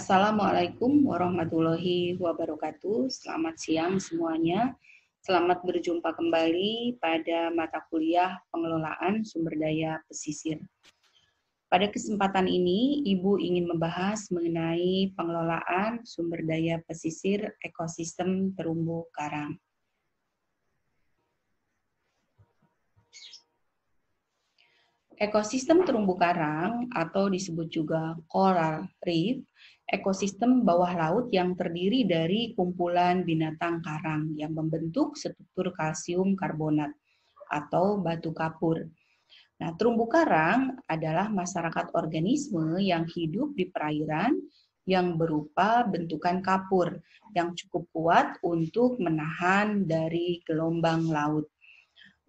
Assalamualaikum warahmatullahi wabarakatuh. Selamat siang semuanya. Selamat berjumpa kembali pada mata kuliah pengelolaan sumber daya pesisir. Pada kesempatan ini, Ibu ingin membahas mengenai pengelolaan sumber daya pesisir ekosistem terumbu karang. Ekosistem terumbu karang atau disebut juga coral reef, ekosistem bawah laut yang terdiri dari kumpulan binatang karang yang membentuk struktur kalsium karbonat atau batu kapur. Nah, terumbu karang adalah masyarakat organisme yang hidup di perairan yang berupa bentukan kapur yang cukup kuat untuk menahan dari gelombang laut.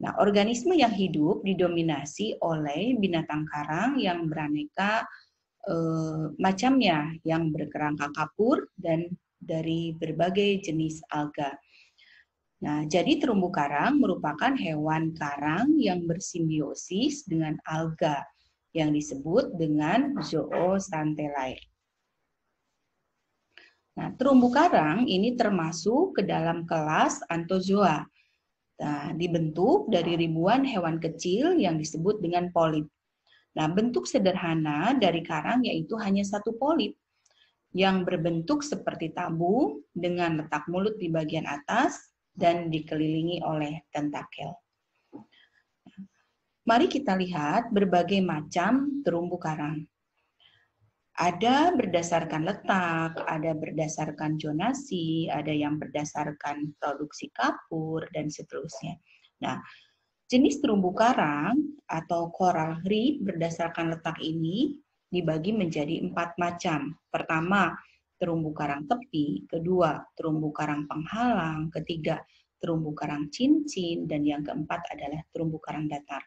Nah, organisme yang hidup didominasi oleh binatang karang yang beraneka macamnya, yang berkerangka kapur dan dari berbagai jenis alga. Nah, jadi terumbu karang merupakan hewan karang yang bersimbiosis dengan alga yang disebut dengan zooxanthellae. Nah, terumbu karang ini termasuk ke dalam kelas Anthozoa. Nah, dibentuk dari ribuan hewan kecil yang disebut dengan polip. Nah, bentuk sederhana dari karang yaitu hanya satu polip yang berbentuk seperti tabung dengan letak mulut di bagian atas dan dikelilingi oleh tentakel. Mari kita lihat berbagai macam terumbu karang. Ada berdasarkan letak, ada berdasarkan zonasi, ada yang berdasarkan produksi kapur, dan seterusnya. Nah, jenis terumbu karang atau coral reef berdasarkan letak ini dibagi menjadi 4 macam. Pertama, terumbu karang tepi, kedua, terumbu karang penghalang, ketiga, terumbu karang cincin, dan yang keempat adalah terumbu karang datar.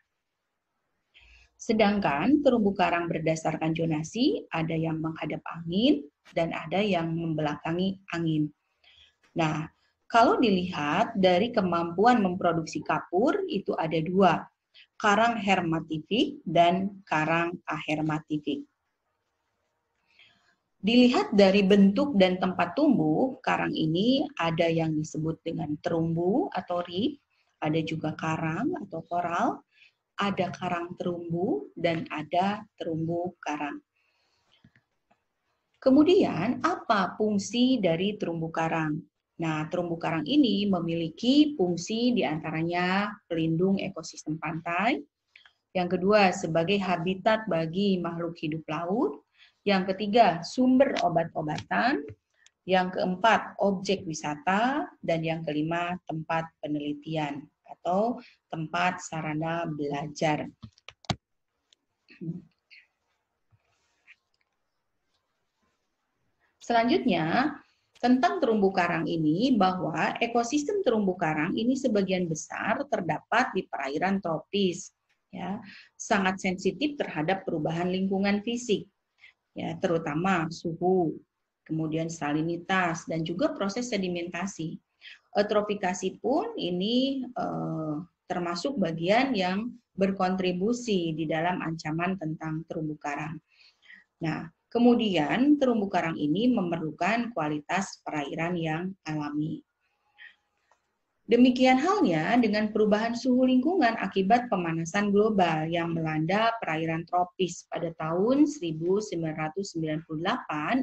Sedangkan terumbu karang berdasarkan zonasi, ada yang menghadap angin dan ada yang membelakangi angin. Nah, kalau dilihat dari kemampuan memproduksi kapur, itu ada 2, karang hermatifik dan karang ahermatifik. Dilihat dari bentuk dan tempat tumbuh, karang ini ada yang disebut dengan terumbu atau reef, ada juga karang atau koral, ada karang terumbu, dan ada terumbu karang. Kemudian, apa fungsi dari terumbu karang? Nah, terumbu karang ini memiliki fungsi diantaranya pelindung ekosistem pantai, yang kedua sebagai habitat bagi makhluk hidup laut, yang ketiga sumber obat-obatan, yang keempat objek wisata, dan yang kelima tempat penelitian atau tempat sarana belajar. Selanjutnya, tentang terumbu karang ini, bahwa ekosistem terumbu karang ini sebagian besar terdapat di perairan tropis, ya, sangat sensitif terhadap perubahan lingkungan fisik, ya, terutama suhu, kemudian salinitas, dan juga proses sedimentasi. Eutrofikasi pun ini termasuk bagian yang berkontribusi di dalam ancaman tentang terumbu karang. Nah, kemudian terumbu karang ini memerlukan kualitas perairan yang alami. Demikian halnya dengan perubahan suhu lingkungan akibat pemanasan global yang melanda perairan tropis pada tahun 1998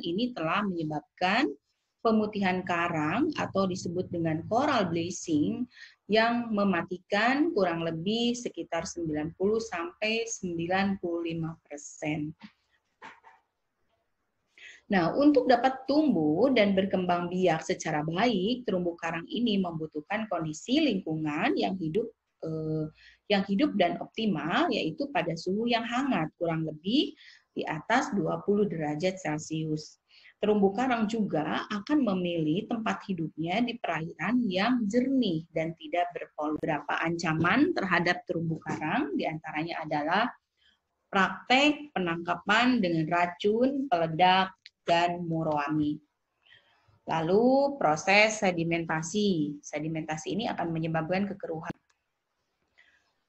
ini telah menyebabkan pemutihan karang atau disebut dengan coral bleaching yang mematikan kurang lebih sekitar 90–95%. Nah, untuk dapat tumbuh dan berkembang biak secara baik, terumbu karang ini membutuhkan kondisi lingkungan yang hidup dan optimal, yaitu pada suhu yang hangat, kurang lebih di atas 20 derajat Celcius. Terumbu karang juga akan memilih tempat hidupnya di perairan yang jernih dan tidak berpolusi. Beberapa ancaman terhadap terumbu karang diantaranya adalah praktek penangkapan dengan racun, peledak, dan muroami. Lalu proses sedimentasi. Sedimentasi ini akan menyebabkan kekeruhan.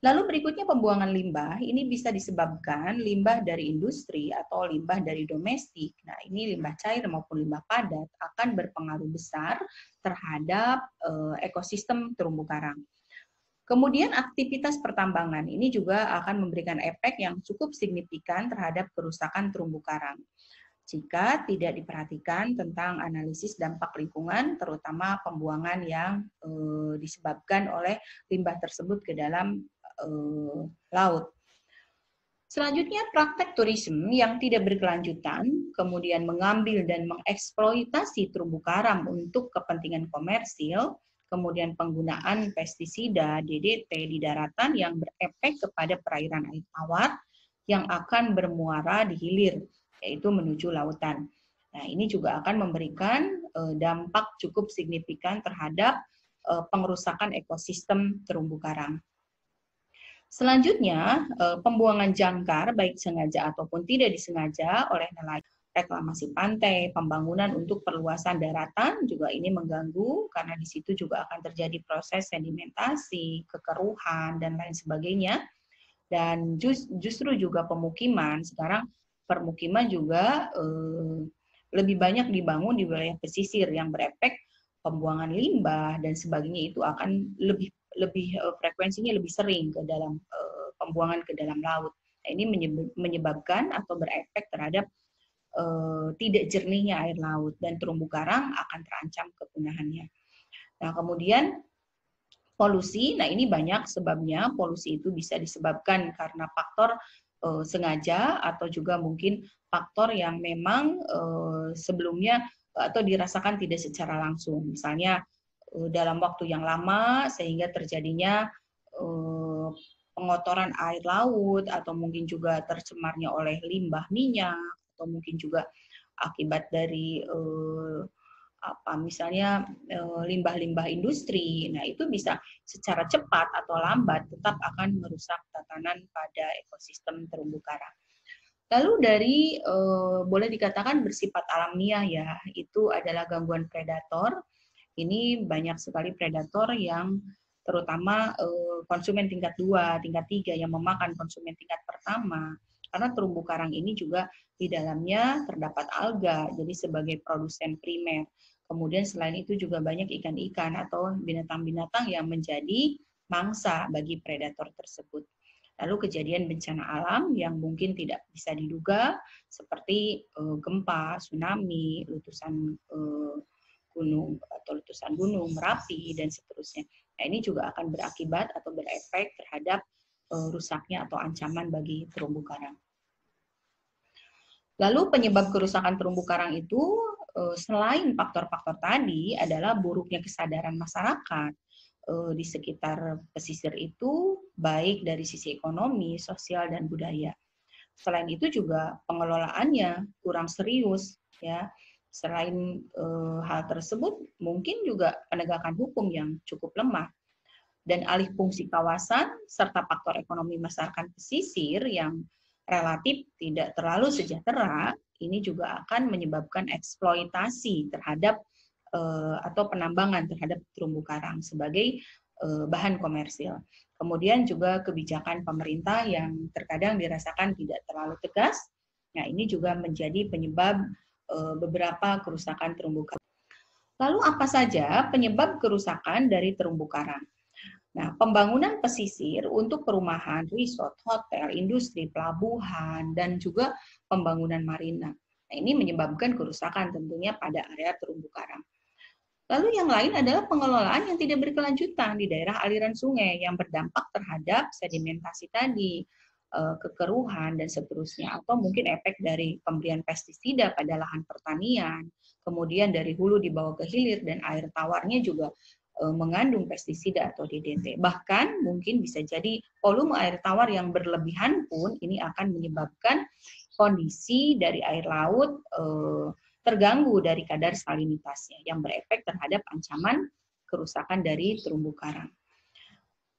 Lalu berikutnya pembuangan limbah, ini bisa disebabkan limbah dari industri atau limbah dari domestik. Nah, ini limbah cair maupun limbah padat akan berpengaruh besar terhadap ekosistem terumbu karang. Kemudian aktivitas pertambangan ini juga akan memberikan efek yang cukup signifikan terhadap kerusakan terumbu karang. Jika tidak diperhatikan tentang analisis dampak lingkungan, terutama pembuangan yang disebabkan oleh limbah tersebut ke dalam laut. Selanjutnya, praktek turisme yang tidak berkelanjutan, kemudian mengambil dan mengeksploitasi terumbu karang untuk kepentingan komersil, kemudian penggunaan pestisida, DDT di daratan yang berefek kepada perairan air tawar yang akan bermuara di hilir, yaitu menuju lautan. Nah, ini juga akan memberikan dampak cukup signifikan terhadap pengerusakan ekosistem terumbu karang. Selanjutnya, pembuangan jangkar baik sengaja ataupun tidak disengaja oleh nelayan, reklamasi pantai, pembangunan untuk perluasan daratan juga ini mengganggu karena di situ juga akan terjadi proses sedimentasi, kekeruhan dan lain sebagainya. Dan justru juga pemukiman, sekarang permukiman juga lebih banyak dibangun di wilayah pesisir yang berefek pembuangan limbah dan sebagainya, itu akan lebih frekuensinya lebih sering ke dalam pembuangan ke dalam laut. Nah, ini menyebabkan atau berefek terhadap tidak jernihnya air laut dan terumbu karang akan terancam kepunahannya. Nah, kemudian polusi, nah ini banyak sebabnya. Polusi itu bisa disebabkan karena faktor sengaja atau juga mungkin faktor yang memang sebelumnya atau dirasakan tidak secara langsung. Misalnya dalam waktu yang lama sehingga terjadinya pengotoran air laut atau mungkin juga tercemarnya oleh limbah minyak atau mungkin juga akibat dari misalnya limbah-limbah industri. Nah, itu bisa secara cepat atau lambat tetap akan merusak tatanan pada ekosistem terumbu karang. Lalu dari boleh dikatakan bersifat alamiah ya, itu adalah gangguan predator. Ini banyak sekali predator yang terutama konsumen tingkat 2, tingkat 3 yang memakan konsumen tingkat pertama. Karena terumbu karang ini juga di dalamnya terdapat alga, jadi sebagai produsen primer. Kemudian selain itu juga banyak ikan-ikan atau binatang-binatang yang menjadi mangsa bagi predator tersebut. Lalu kejadian bencana alam yang mungkin tidak bisa diduga seperti gempa, tsunami, letusan gunung atau letusan gunung, Merapi, dan seterusnya. Nah, ini juga akan berakibat atau berefek terhadap rusaknya atau ancaman bagi terumbu karang. Lalu penyebab kerusakan terumbu karang itu selain faktor-faktor tadi adalah buruknya kesadaran masyarakat di sekitar pesisir itu, baik dari sisi ekonomi, sosial, dan budaya. Selain itu juga pengelolaannya kurang serius, ya. Selain hal tersebut, mungkin juga penegakan hukum yang cukup lemah. Dan alih fungsi kawasan, serta faktor ekonomi masyarakat pesisir yang relatif tidak terlalu sejahtera, ini juga akan menyebabkan eksploitasi terhadap atau penambangan terhadap terumbu karang sebagai bahan komersil. Kemudian juga kebijakan pemerintah yang terkadang dirasakan tidak terlalu tegas. Nah, ini juga menjadi penyebab beberapa kerusakan terumbu karang. Lalu apa saja penyebab kerusakan dari terumbu karang? Nah, pembangunan pesisir untuk perumahan, resort, hotel, industri, pelabuhan, dan juga pembangunan marina. Nah, ini menyebabkan kerusakan tentunya pada area terumbu karang. Lalu yang lain adalah pengelolaan yang tidak berkelanjutan di daerah aliran sungai yang berdampak terhadap sedimentasi tadi, kekeruhan, dan seterusnya. Atau mungkin efek dari pemberian pestisida pada lahan pertanian, kemudian dari hulu dibawa ke hilir, dan air tawarnya juga mengandung pestisida atau DDT. Bahkan mungkin bisa jadi volume air tawar yang berlebihan pun ini akan menyebabkan kondisi dari air laut terganggu dari kadar salinitasnya yang berefek terhadap ancaman kerusakan dari terumbu karang.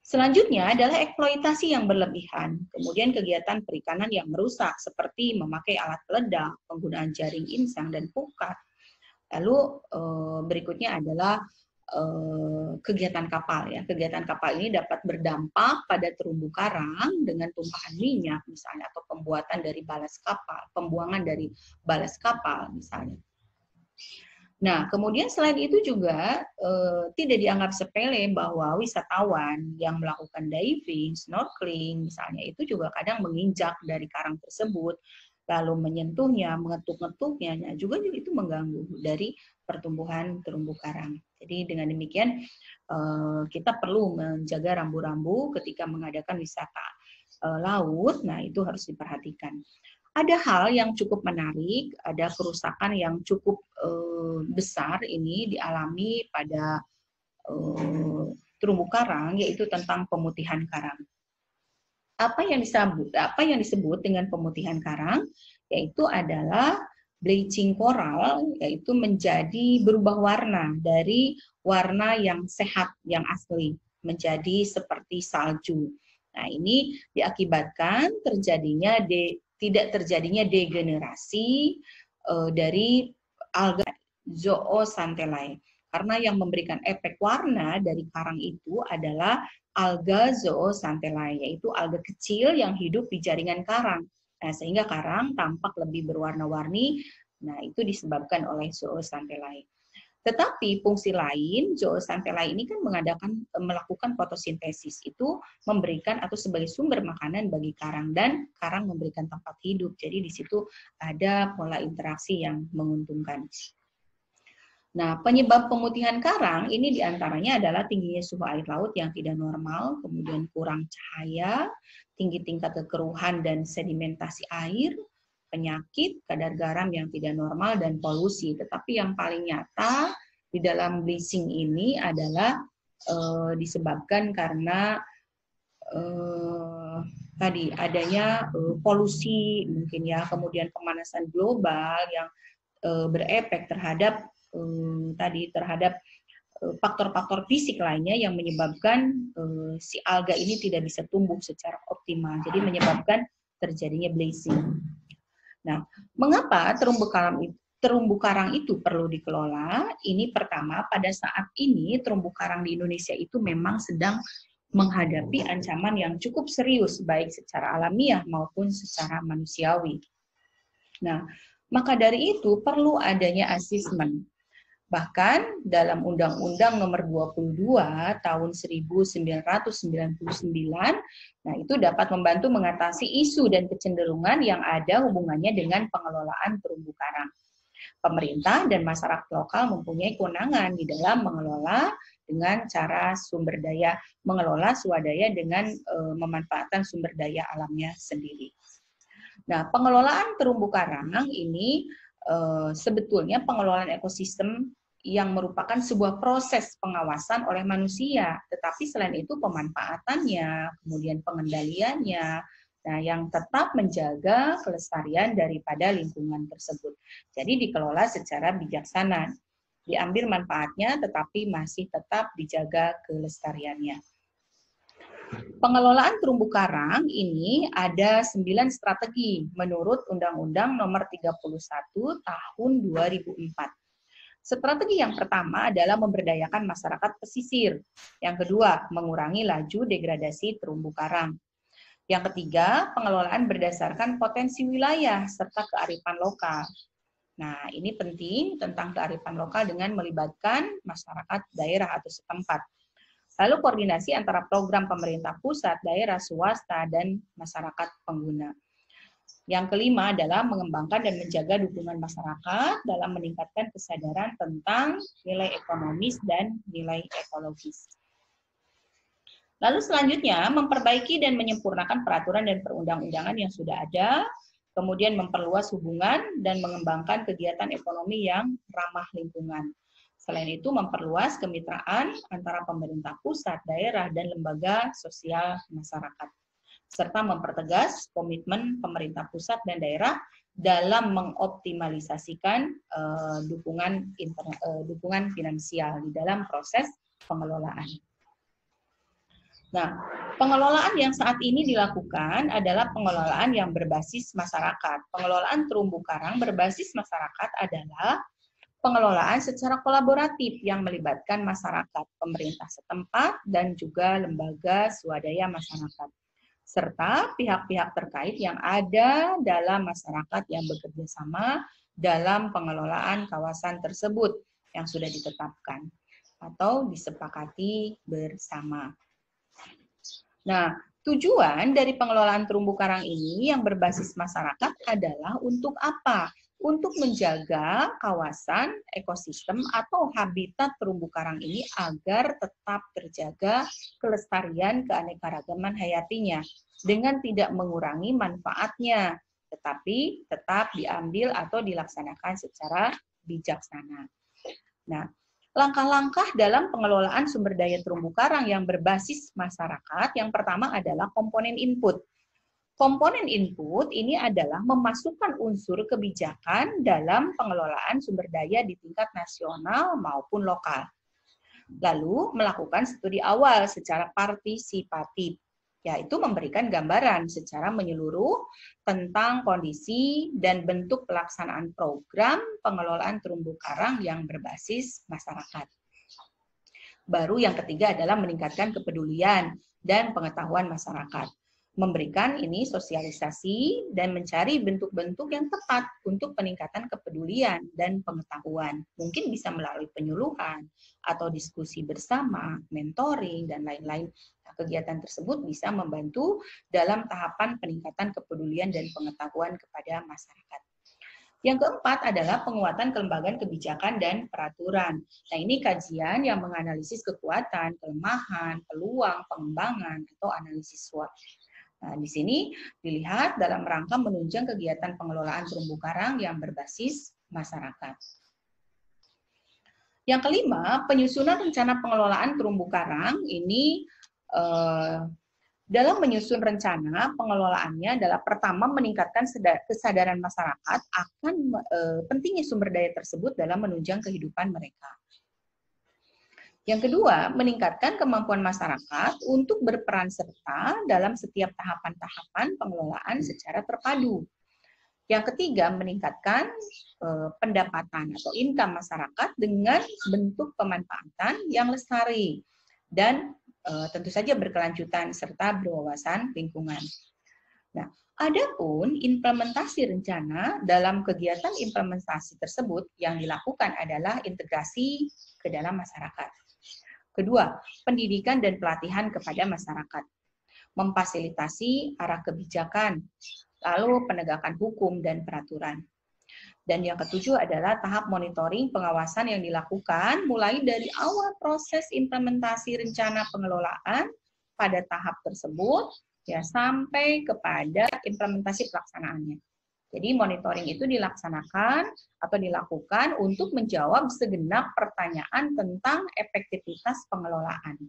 Selanjutnya adalah eksploitasi yang berlebihan, kemudian kegiatan perikanan yang merusak seperti memakai alat peledak, penggunaan jaring insang dan pukat. Lalu berikutnya adalah kegiatan kapal ya. Kegiatan kapal ini dapat berdampak pada terumbu karang dengan tumpahan minyak misalnya, atau pembuatan dari balas kapal, pembuangan dari balas kapal misalnya. Nah, kemudian selain itu juga tidak dianggap sepele bahwa wisatawan yang melakukan diving, snorkeling misalnya, itu juga kadang menginjak dari karang tersebut, lalu menyentuhnya, mengetuk-ngetuknya, nah, juga itu mengganggu dari pertumbuhan terumbu karang. Jadi dengan demikian kita perlu menjaga rambu-rambu ketika mengadakan wisata laut, nah itu harus diperhatikan. Ada hal yang cukup menarik, ada kerusakan yang cukup besar ini dialami pada terumbu karang, yaitu tentang pemutihan karang. Apa yang disebut dengan pemutihan karang, yaitu adalah bleaching koral, yaitu menjadi berubah warna dari warna yang sehat, yang asli, menjadi seperti salju. Nah, ini diakibatkan tidak terjadinya degenerasi dari alga zooxanthellae. Karena yang memberikan efek warna dari karang itu adalah alga zooxanthellae, yaitu alga kecil yang hidup di jaringan karang. Nah, sehingga karang tampak lebih berwarna-warni. Nah, itu disebabkan oleh zooxanthellae. Tetapi fungsi lain, zooxanthellae ini kan melakukan fotosintesis, itu memberikan atau sebagai sumber makanan bagi karang, dan karang memberikan tempat hidup. Jadi di situ ada pola interaksi yang menguntungkan. Nah, penyebab pemutihan karang ini diantaranya adalah tingginya suhu air laut yang tidak normal, kemudian kurang cahaya, tinggi tingkat kekeruhan dan sedimentasi air, penyakit, kadar garam yang tidak normal, dan polusi. Tetapi yang paling nyata di dalam bleaching ini adalah disebabkan karena tadi adanya polusi mungkin ya, kemudian pemanasan global yang berefek terhadap terhadap faktor-faktor fisik lainnya yang menyebabkan si alga ini tidak bisa tumbuh secara optimal. Jadi menyebabkan terjadinya bleaching. Nah, mengapa terumbu karang itu perlu dikelola? Ini pertama, pada saat ini terumbu karang di Indonesia itu memang sedang menghadapi ancaman yang cukup serius, baik secara alamiah maupun secara manusiawi. Nah, maka dari itu perlu adanya asesmen. Bahkan dalam Undang-Undang Nomor 22 Tahun 1999, nah itu dapat membantu mengatasi isu dan kecenderungan yang ada hubungannya dengan pengelolaan terumbu karang. Pemerintah dan masyarakat lokal mempunyai kewenangan di dalam mengelola dengan cara mengelola swadaya dengan memanfaatkan sumber daya alamnya sendiri. Nah, pengelolaan terumbu karang ini sebetulnya pengelolaan ekosistem yang merupakan sebuah proses pengawasan oleh manusia, tetapi selain itu pemanfaatannya, kemudian pengendaliannya, nah yang tetap menjaga kelestarian daripada lingkungan tersebut. Jadi dikelola secara bijaksana, diambil manfaatnya tetapi masih tetap dijaga kelestariannya. Pengelolaan terumbu karang ini ada 9 strategi menurut Undang-Undang Nomor 31 Tahun 2004. Strategi yang pertama adalah memberdayakan masyarakat pesisir. Yang kedua, mengurangi laju degradasi terumbu karang. Yang ketiga, pengelolaan berdasarkan potensi wilayah serta kearifan lokal. Nah, ini penting tentang kearifan lokal dengan melibatkan masyarakat daerah atau setempat. Lalu koordinasi antara program pemerintah pusat, daerah, swasta, dan masyarakat pengguna. Yang kelima adalah mengembangkan dan menjaga dukungan masyarakat dalam meningkatkan kesadaran tentang nilai ekonomis dan nilai ekologis. Lalu selanjutnya, memperbaiki dan menyempurnakan peraturan dan perundang-undangan yang sudah ada, kemudian memperluas hubungan dan mengembangkan kegiatan ekonomi yang ramah lingkungan. Selain itu, memperluas kemitraan antara pemerintah pusat, daerah, dan lembaga sosial masyarakat, serta mempertegas komitmen pemerintah pusat dan daerah dalam mengoptimalisasikan dukungan finansial di dalam proses pengelolaan. Nah, pengelolaan yang saat ini dilakukan adalah pengelolaan yang berbasis masyarakat. Pengelolaan terumbu karang berbasis masyarakat adalah pengelolaan secara kolaboratif yang melibatkan masyarakat, pemerintah setempat, dan juga lembaga swadaya masyarakat, serta pihak-pihak terkait yang ada dalam masyarakat yang bekerja sama dalam pengelolaan kawasan tersebut yang sudah ditetapkan atau disepakati bersama. Nah, tujuan dari pengelolaan terumbu karang ini yang berbasis masyarakat adalah untuk apa? Untuk menjaga kawasan ekosistem atau habitat terumbu karang ini agar tetap terjaga kelestarian keanekaragaman hayatinya dengan tidak mengurangi manfaatnya, tetapi tetap diambil atau dilaksanakan secara bijaksana. Nah, langkah-langkah dalam pengelolaan sumber daya terumbu karang yang berbasis masyarakat, yang pertama adalah komponen input. Komponen input ini adalah memasukkan unsur kebijakan dalam pengelolaan sumber daya di tingkat nasional maupun lokal. Lalu melakukan studi awal secara partisipatif, yaitu memberikan gambaran secara menyeluruh tentang kondisi dan bentuk pelaksanaan program pengelolaan terumbu karang yang berbasis masyarakat. Baru yang ketiga adalah meningkatkan kepedulian dan pengetahuan masyarakat. Memberikan ini sosialisasi dan mencari bentuk-bentuk yang tepat untuk peningkatan kepedulian dan pengetahuan. Mungkin bisa melalui penyuluhan atau diskusi bersama, mentoring, dan lain-lain. Nah, kegiatan tersebut bisa membantu dalam tahapan peningkatan kepedulian dan pengetahuan kepada masyarakat. Yang keempat adalah penguatan kelembagaan kebijakan dan peraturan. Nah, ini kajian yang menganalisis kekuatan, kelemahan, peluang, pengembangan, atau analisis SWOT. Nah, di sini dilihat dalam rangka menunjang kegiatan pengelolaan terumbu karang yang berbasis masyarakat. Yang kelima, penyusunan rencana pengelolaan terumbu karang ini dalam menyusun rencana pengelolaannya adalah pertama meningkatkan kesadaran masyarakat akan pentingnya sumber daya tersebut dalam menunjang kehidupan mereka. Yang kedua, meningkatkan kemampuan masyarakat untuk berperan serta dalam setiap tahapan-tahapan pengelolaan secara terpadu. Yang ketiga, meningkatkan pendapatan atau income masyarakat dengan bentuk pemanfaatan yang lestari dan tentu saja berkelanjutan serta berwawasan lingkungan. Nah, adapun implementasi rencana dalam kegiatan implementasi tersebut yang dilakukan adalah integrasi ke dalam masyarakat. Kedua, pendidikan dan pelatihan kepada masyarakat. Memfasilitasi arah kebijakan, lalu penegakan hukum dan peraturan. Dan yang ketujuh adalah tahap monitoring pengawasan yang dilakukan mulai dari awal proses implementasi rencana pengelolaan pada tahap tersebut ya sampai kepada implementasi pelaksanaannya. Jadi monitoring itu dilaksanakan atau dilakukan untuk menjawab segenap pertanyaan tentang efektivitas pengelolaan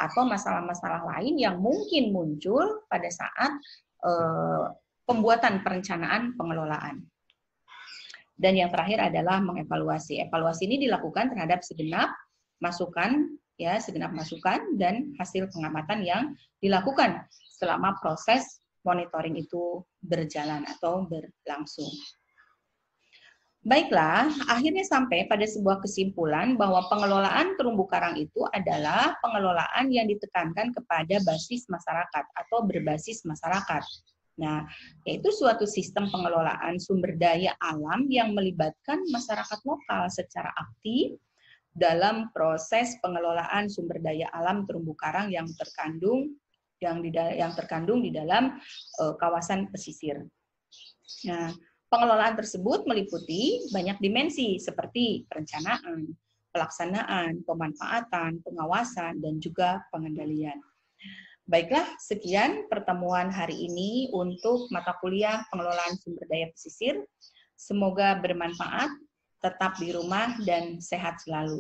atau masalah-masalah lain yang mungkin muncul pada saat pembuatan perencanaan pengelolaan. Dan yang terakhir adalah mengevaluasi. Evaluasi ini dilakukan terhadap segenap masukan dan hasil pengamatan yang dilakukan selama proses monitoring itu berjalan atau berlangsung. Baiklah, akhirnya sampai pada sebuah kesimpulan bahwa pengelolaan terumbu karang itu adalah pengelolaan yang ditekankan kepada basis masyarakat atau berbasis masyarakat. Nah, yaitu suatu sistem pengelolaan sumber daya alam yang melibatkan masyarakat lokal secara aktif dalam proses pengelolaan sumber daya alam terumbu karang yang terkandung di dalam kawasan pesisir. Nah, pengelolaan tersebut meliputi banyak dimensi seperti perencanaan, pelaksanaan, pemanfaatan, pengawasan, dan juga pengendalian. Baiklah, sekian pertemuan hari ini untuk mata kuliah pengelolaan sumber daya pesisir. Semoga bermanfaat, tetap di rumah, dan sehat selalu.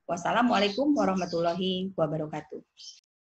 Wassalamualaikum warahmatullahi wabarakatuh.